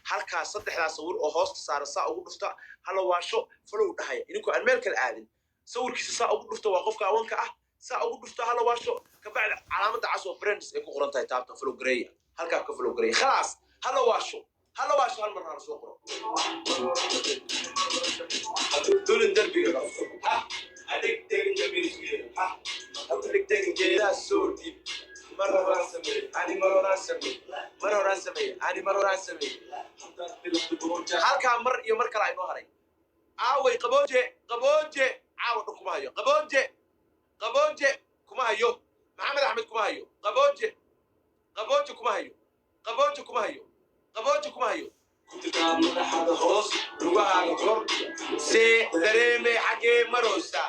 halkaas saddexdaas sawir oo hoosta saaran saa ugu dhufta hala waasho falow dhahaya idinkoo aan meel kale aadin sawirkiisa saa ugu dhufta waa qofka awanka ah saa ugu dhufta hala waasho kabacdi calaamada cas oo friends ay ku qoran tahay taabta falow gareeya halkaa ka falow gareeya khalaas hala waasho hal marna aan soo qoro dulin derbiga adig tegin derbiga adig tegin geedaa soo dhiib mar horaan sameey halkaa mar iyo mar kale aynoo haray aaway qabooje caawa dhan kuma hayo qabooje kuma hayo maxamed axmed kuma hayo qabooje kuma hayo hoos lugahaaga kor see dareeme xagee maroosa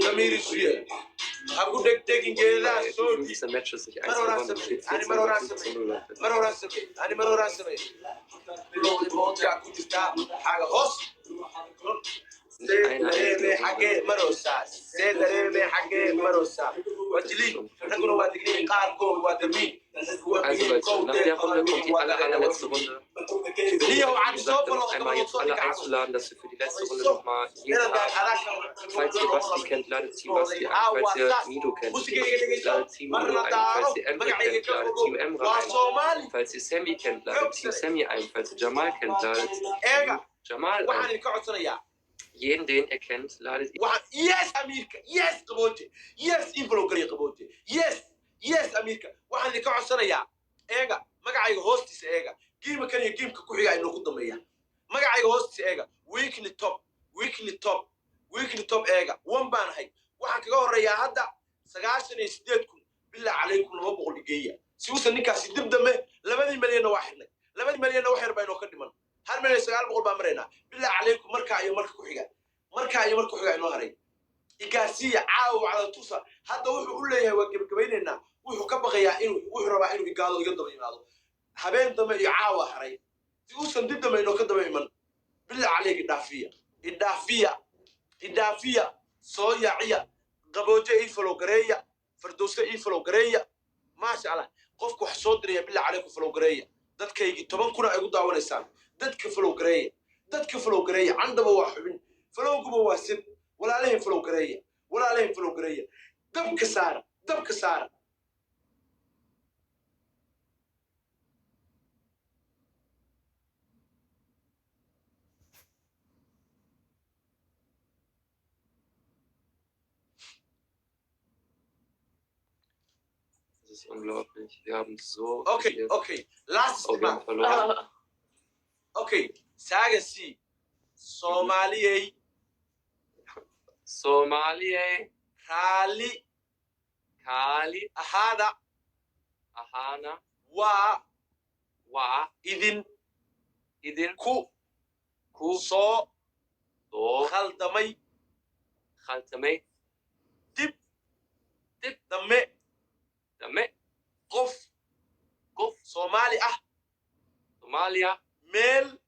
damiirisuye haku degdegin geedaha soo mar horaan samey boodkaa ku jirtaa xaga hoos dareeme xagee maroosa wajili raguna waa digniin qaarkood waa damiin Also Leute, nach der Runde kommt die allerletzte Runde. Ich einmal jetzt alle einzuladen, dass wir für die letzte Runde nochmal jeden Tag, falls ihr Basti kennt, ladet Team Basti ein, falls ihr Nido kennt, ladet Team Nido ein, falls ihr Emre kennt, ladet Team Emre ein, falls ihr Sammy kennt, ladet Team Sammy ein, falls ihr Jamal kennt, ladet Jamal ein. Jeden, den ihr kennt, ladet Yes, Amerika! Yes, Qaboje! Yes, Inflogari Qaboje! Yes, Amerika! waxaan idinka codsanayaa eega magacayga hoostiisa eega giima kan iyo giimka ku xiga inuu ku dameeya magacayga hoostiisa eega weekly top eega wan baan ahay waxaan kaga horeeyaa hadda 98,000 bilaa calaykum 200 dhigeeya si uusan ninkaasi dib dambe 2 milyan waa xirnay 2 milyan wax yar baa inoo ka dhiman 1 milyan 900 baa mareynaa bilaa calaykum markaa iyo marka ku xiga inoo haray igaasiya caawa wacda tusa hadda wuxuu u leeyahay waa gabagabaynaynaa wuxuu ka baqayaa wuxuu rabaa inuu igaado iga daba yimaado habeen dambe iyo caawa haray si uusan dib dambe inoo ka daba iman bilaa calayk idaafiya soo yaaciya qabooje ii falow gareeya fardowse ii falow gareeya maasha allah qofku wax soo diraya bilaa calayku falow gareeya dadkaygii 10 kuna ay ugu daawanaysaan dadka falow gareeya candaba waa xubin falowguba waa sid walaalaheen falow gareeya dabka saara Das ist unglaublich. Wir haben so Okay. Last Mal. verloren. Okay. Sagasi. Somaliyey. Kali. Ahana. Waa. Idin. Ku. Soo. Khaldamay. Dib. Dame. Qof. Somalia. Meel.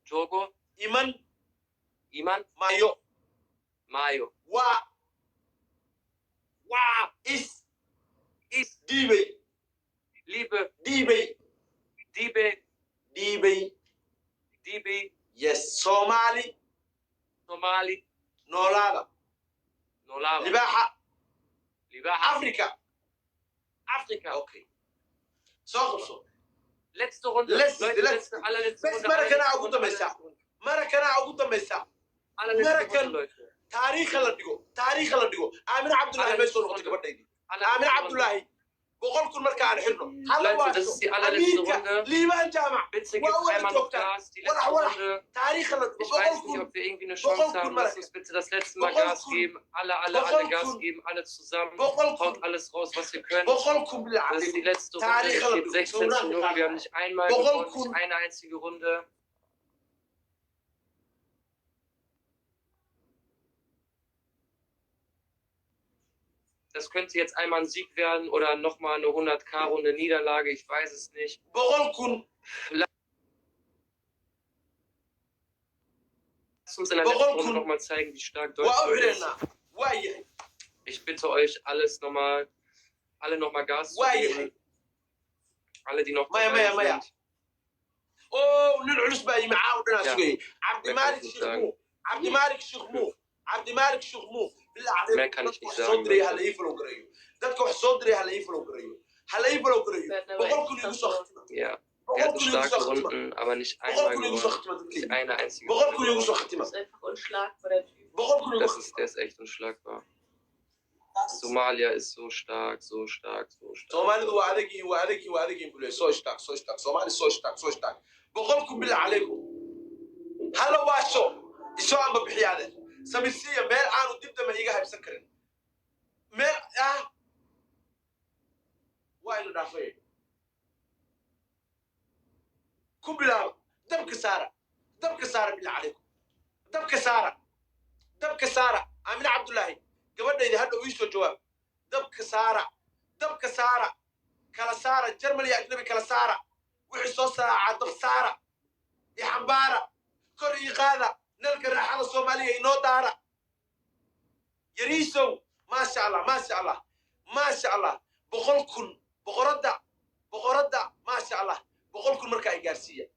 Joogo. Iman. Mayo. Waa. Is. Diibay. Yes. Somali. Noolaada. Libaaxa. Afrika. Okay. Soo qabso. Letzte Runde. Allerletzte Runde. Marakana ugu dambaysa. Taariikha la dhigo. Aamin Cabdullaahi bay soo noqotay gabadhaydii. Aamin Cabdullaahi. 100,000 marka aan xirno. Leute, das ist die allerletzte Runde. Liiban Jaamac. Bitte gibt einmal noch Gas, die letzte Runde. Taariikha la Ich weiß nicht, ob wir irgendwie eine Chance haben. Lass uns bitte das letzte Mal Gas geben. Alle Gas geben, alle zusammen. Haut alles raus, was ihr könnt. Das ist die letzte Runde. Es steht 16:0. Wir haben nicht einmal gewonnen, nicht eine einzige Runde. Das könnte jetzt einmal ein Sieg werden oder nochmal eine 100k-Runde Niederlage, ich weiß es nicht. Lass uns in der letzten Runde nochmal zeigen, wie stark Deutschland ist. bitte euch alle nochmal Gas zu geben. Alle, die noch dabei sind. Oh, نلعلس باي معاه ودنا سوي عبد المالك شخمو بالله عليك صدري هلا يفلو قريو دتك صدري هلا يفلو قريو بقول كل يوسف Ja, er hat starke Runden, aber nicht einmal gewonnen. Nicht eine einzige Runde. Das ist einfach unschlagbar, der Typ. Der ist echt unschlagbar. Somalia ist so stark. Somalia وأدقي بقول so stark. Somalia so stark. بقولكم بالله عليكم هلا واشو إيشو عم بحياده سمسية ميل عانو دبدا ما يجا بسكرين ميل وايد دافعين كم بالله دبك سارة بالله عليكم دبك سارة أمين عبد الله قبلنا إذا هذا ويشو جواب دبك سارة كلا سارة جرمالي أجنبي كلا سارة وحصو ساعة دب سارة يا حنبارة كوري غادا نلقى الرحالة الصومالية إنو دارة يريسو ما شاء الله بقولكم بغردة ما شاء الله بقولكم مركا إيجارسية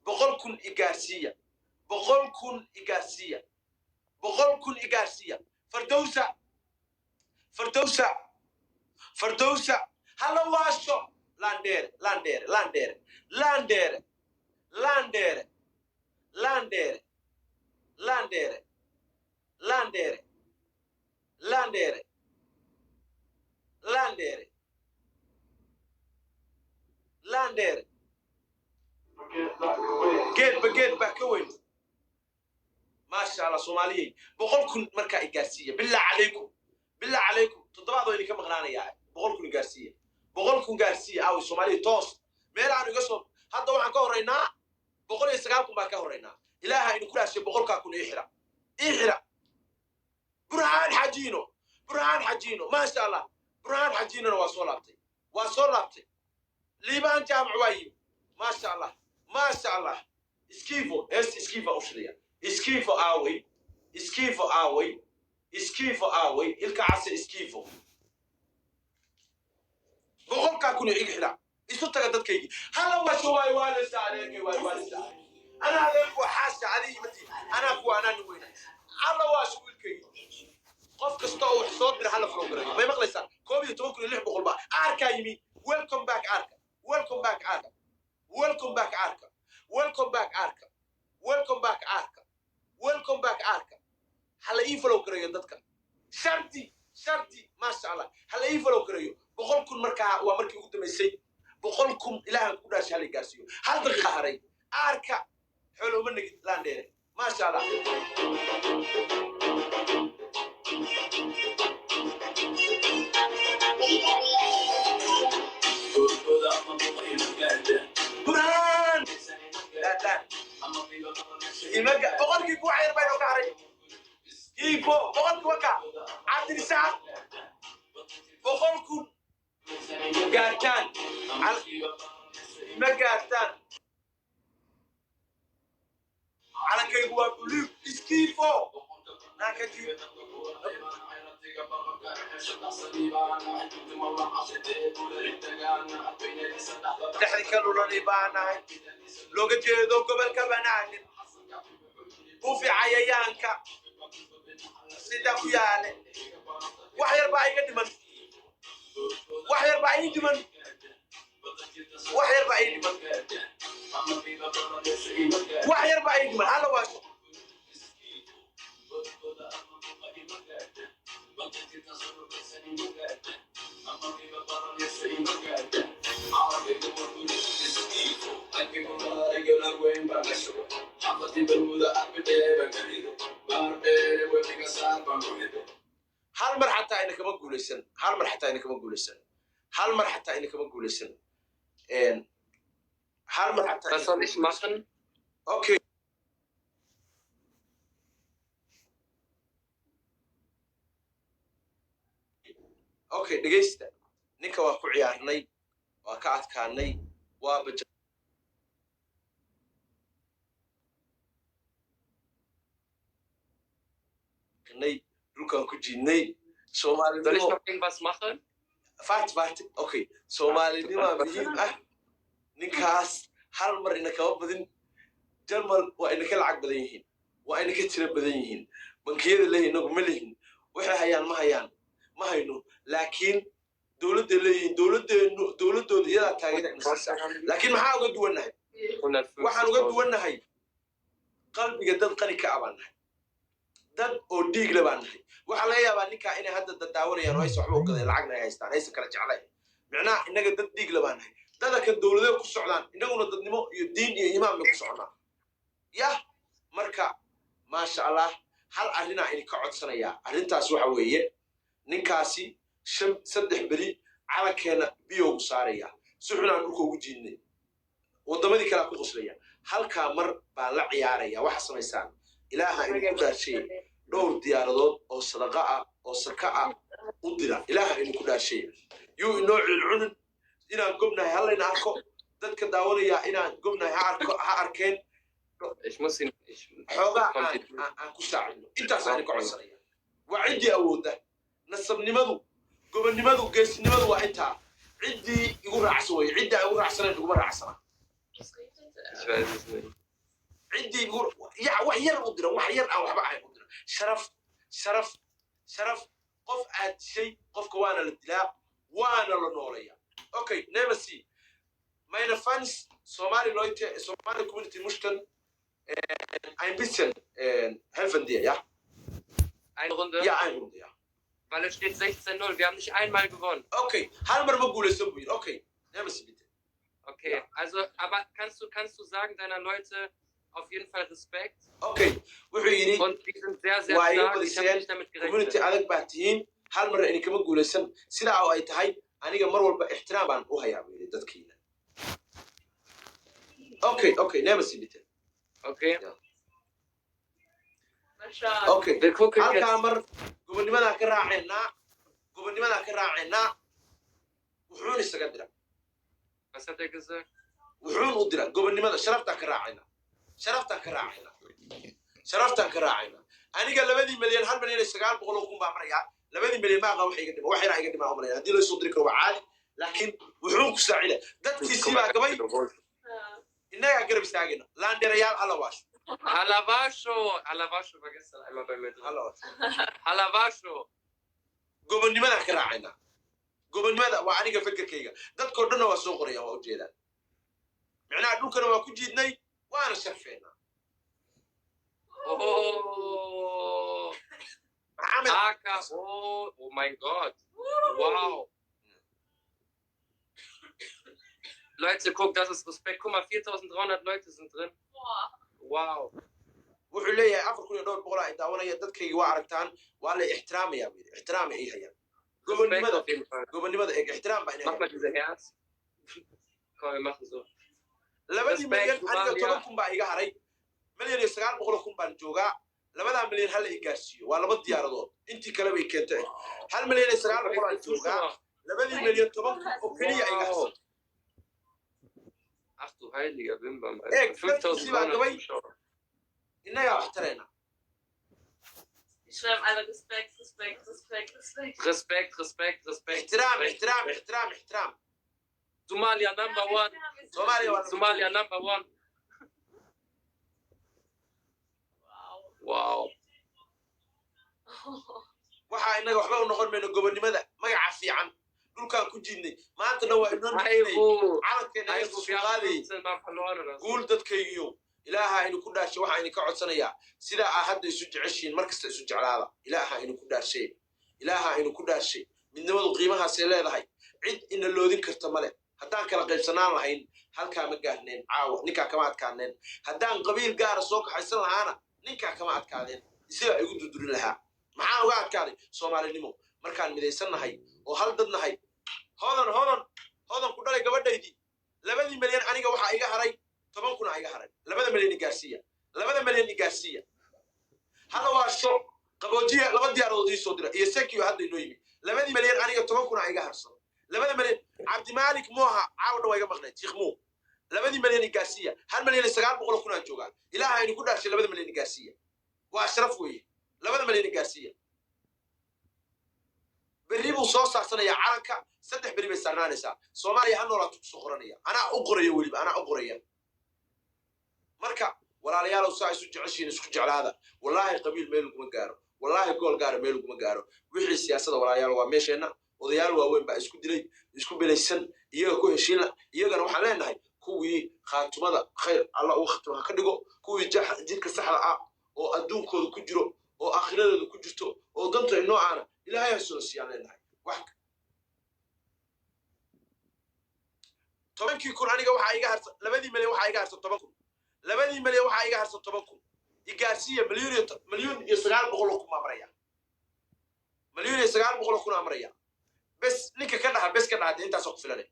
بقولكم إيجارسية فردوسة هلا واشو لاندير جيت باكوين ما شاء الله صوماليين بقولكم مركا إيجارسية بالله عليكم تضبطوا إني كم غنانة يعني بقولكم قارسية أو الصومالي توس ميلان يقصد هذا واحد كهرينا بقول يسقاكم ما كهرينا إلها إن كل شيء بقول كأكون إحرا برهان حجينو ما شاء الله برهان حجينو وصلابتي ليبان جامع وايب ما شاء الله اسكيفو أوشليا اسكيفو آوي الكعس اسكيفو بقول كأكون إحرا إيشو تقدر كيجي هلا وشواي والس عليك أنا عليك وحاس علي متي أنا نوينا هلا وشوي الكيجي قف كستو وحصاد من حلا فروقري ما مقلسان كوبي توكل اللي بقول بقى أركا يمي welcome back أركا هلا يفلو قرية دتك شرطي ما شاء الله هلا يفلو قرية بقولكم مركا ومركي قدام السيد بقولكم إله كودا شالي قاسيو هل دقيقة هري أركا حلو منك لاندير ما شاء الله برهان لا بقولك يكون عير بينو كاري كيفو بقولك وكا عبد الرزاق بقولكم قارتان ما قارتان على كيبوا بلوك اسكيفو ناكتي نحن كانوا نبانا لو قد جيدو قبل كبنان وفي عيانك سيدا خيالي وحير باي قدمن وحير باي دمن هلا واشو هل مر حتى إنك ما تقوليسن هل مر حتى إنك ما تقوليسن هل مر حتى Was soll ich machen? Okay. Okay, dhegeysta ninka waa ku ciyaarnay waa ka adkaanay waa bajanay dhulkan ku jiidnay Soll ich noch irgendwas machen? Warte, okay. Soomaalinima muhiim ah ninkaas hal mar ina kaba badin Jarmal waa ina ka lacag badan yihiin waa ina ka tiro badan yihiin bankiyada leeyihiin nagu ma leeyihiin waxay hayaan ma hayno laakiin dowladda leeyihiin dowladooda iyadaa taageeraysa laakiin maxaa uga duwannahay waxaan uga duwannahay qalbiga dad qani ka abaanahay dad oo dhiig la baanahay waxa laga yaabaa ninka inay hadda dadaawanayaan oo ay waxba u gaday lacagna ay haystaan aysan kala jeclayn macnaa inaga dad dhiig la baanahay dada kan dowladda ku socdaan inaguna dadnimo iyo diin iyo iimaan ku socnaa yah marka maasha Allah hal arrin aan ka codsanayaa arrintaas waxa weeye ninkaasi 3 bari calankeena biyo u saaraya suxnaan dhulka ugu jiidnay wadamadii kala ku qoslaya halka mar baa la ciyaaraya waxa samaysaan ilaaha inuu ku dhaashay dhowr diyaaradood oo sadaqa ah oo saka ah u dira ilaaha inuu ku dhaashay yuu inoo cilcun inaan gobnahay halayna arko dadka daawanaya inaan gobnahay ha arkeen xoogaa aan ku saacino intaas aan ka codsanaya waa ciddii awoodda nasabnimadu gobonnimadu geesinimadu waa intaa ciddii igu raacsan way cidda igu raacsaneen iguma raacsana ciddii wax yar u dira wax yar aan waxba ahayn u dira sharaf qof aad shay qofka waana la dilaa waana la noolaya okay never see meine fans Somali Leute Somali Community möchten ein bisschen helfen dir, ja? Eine Runde? Ja, eine Runde, ja. Weil es steht 16-0, wir haben nicht einmal gewonnen. Okay, halber Mogul ist so gut. Okay, nehmen Sie bitte. Okay, ja. Also, aber kannst du sagen deiner Leute auf jeden Fall Respekt? Okay, und die sind sehr, sehr stark, ich habe nicht damit gerechnet. Community adag baatiin hal mar in kama guulaysan sida ay tahay aniga mar walba ixtiraam baan u hayaa dadkiina. Okay, nehmen Sie bitte. Okay. Ja. Okay. Wir gucken jetzt. Alkamar gobonnimada ka raacayna wuxuu isaga dira. Was hat er gesagt? Wuxuu u dira gobonnimada sharafta ka raacayna. Aniga 2 milyan 1 milyan 900 kun baa maraya 2 milyan ma qabo waxa iga dhima umraya hadii la soo diri karo waa caadi laakiin wuxuu ku saacida dadkiisii baa gabay inaga garab istaagina laandirayaal Alavasho war gestern einmal bei mir drin. Alavasho. Gobonnimada ka raacayna gobonnimada waa aniga fikirkayga dadkoo dhan waa soo qoraya waa u jeedaan macnaa dhulkana waa ku jiidnay waana sharfeena Oh mein Gott. Wow. Leute, guck, das ist Respekt. Guck mal, 4.300 Leute sind drin. Wow. wuxuu leeyahay 4,200 ay daawanaya dadkayga waa aragtaan waa la ixtiraamaya ixtiraam ay hayaan gobonnimada ixtiraam baa mach mal diese Herz. Komm, wir machen so. 2 milyan aniga 10 kun baa iga haray milyan 900 kun baan joogaa 2 milyan hal ay gaarsiiyo waa 2 diyaaradood intii kale bay keentay 1 milyan 900 aan joogaa 2 milyan 10 kun oo kaliya iga harsan Ach du heiliger Bimbam, Alter. 5.200 Zuschauer. Inaga waxtarayna. Ich schreibe alle Respekt. Ixtiraam. Somalia number 1. Somalia number 1. Wow. Waxa inaga waxba u noqon meeno gobonnimada magaca fiican dhulkaan ku jiidnay maanta waa inoo guul dadkaygiyo ilaaha inuu ku dhaashay waxa inuu ka codsanayaa sida ah hadda isu jeceshiin markasta isu jeclaada ilaaha inuu ku dhaashay midnimadu qiimahaas ay leedahay cid ina loodin karta male haddaan kala qaybsanaan lahayn halkaa ma gaarneen caawa ninkaa kama adkaaneen haddaan qabiil gaara soo kaxaysan lahaana ninkaa kama adkaadeen isagaa igu durdurin lahaa maxaan uga adkaaday soomaalinimo markaan midaysannahay oo hal dad nahay hodan ku dhalay gabadhaydii 2 milyan aniga waxa iga haray 10 kun iga haray 2 milyan igaarsiiya hada waa soo qaboojiya 2 diyaaradood ii soo dira iyo sekiyo hadda inoo yimi 2 milyan aniga 10 kun iga harsan 2 milyan Abdi Malik Moha caawda waa iga maqnay Sheekh 2 milyan igaarsiiya 1 milyan 900 kun aan joogaa ilaaha inuu ku dhaashay 2 milyan igaarsiiya waa sharaf weeye 2 milyan igaarsiiya soo saarsanaya calanka 3 beri bay saarnaanaysaa Soomaaliya ha noolaato soo qoranaya anaa u qoraya waliba anaa u qoraya marka walaalayaal saa isu jeceshiin isku jeclaada wallahi qabiil meel kuma gaaro wallahi gool gaar meel kuma gaaro wixii siyaasadda walaalayaal waa meesheena odayaal waaweyn baa isku dilay isku belaysan iyaga ku heshiina iyagana waxaan leenahay kuwii khaatumada khayr alla uu khatama ka dhigo kuwii jidka saxda ah oo adduunkooda ku jiro oo aakhiradooda ku jirto oo danta inoo aana ilaahay ha soo siiyaan leenahay wax tobankii kun aniga waxa iga harsan 2 milyan waxa iga harsan 10 kun 2 milyan waxa iga harsan 10 kun igaarsiya milyan iyo 900 ku maamraya milyan iyo 900 ku maamraya bes ninka ka dhaha bes ka dhaha inta soo filanay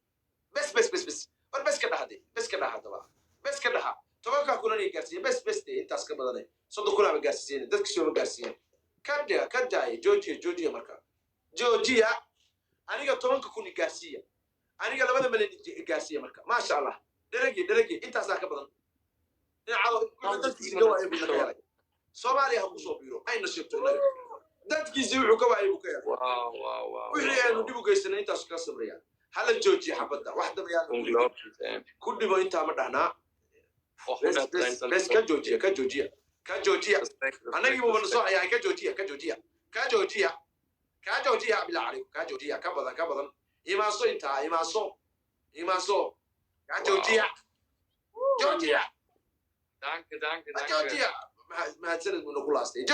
bes war bes ka dhaha bes ka dhaha tobanka kun aniga igaarsiya bes intaas ka badanay 3 kun ama gaarsiin dadka soo gaarsiin kada Georgia marka Georgia aniga tobanka kun igaarsiya aniga 2 milyan igaarsiya marka ma sha Allah daragi intaas ka badan Soomaaliya ha ku soo biiro ayna sheegto dadkiisa wuxuu ka waayay buka wixii aanu dib u geysanay intaas ka sabrayaan hala joojiyo xabada wax dabayaan ku dhibo inta ma dhahnaa bes ka joojiya anagi ma soo ayay ka joojiya bilaa cali ka joojiya ka badan imaaso inta imaaso ka joojiya Danke. Georgia mahadsanid buu nagu laastay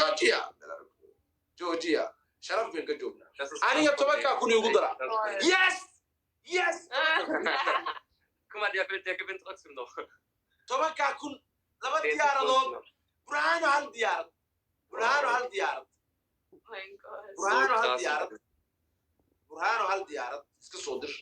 Georgia sharaf weyn ka joogna aniga tobanka kun igu dara yes Guck mal, der gewinnt trotzdem noch. tobanka kun laba diyaaradood Burhano hal diyaarad Mein Gott. Burhano hal diyaarad iska soo dir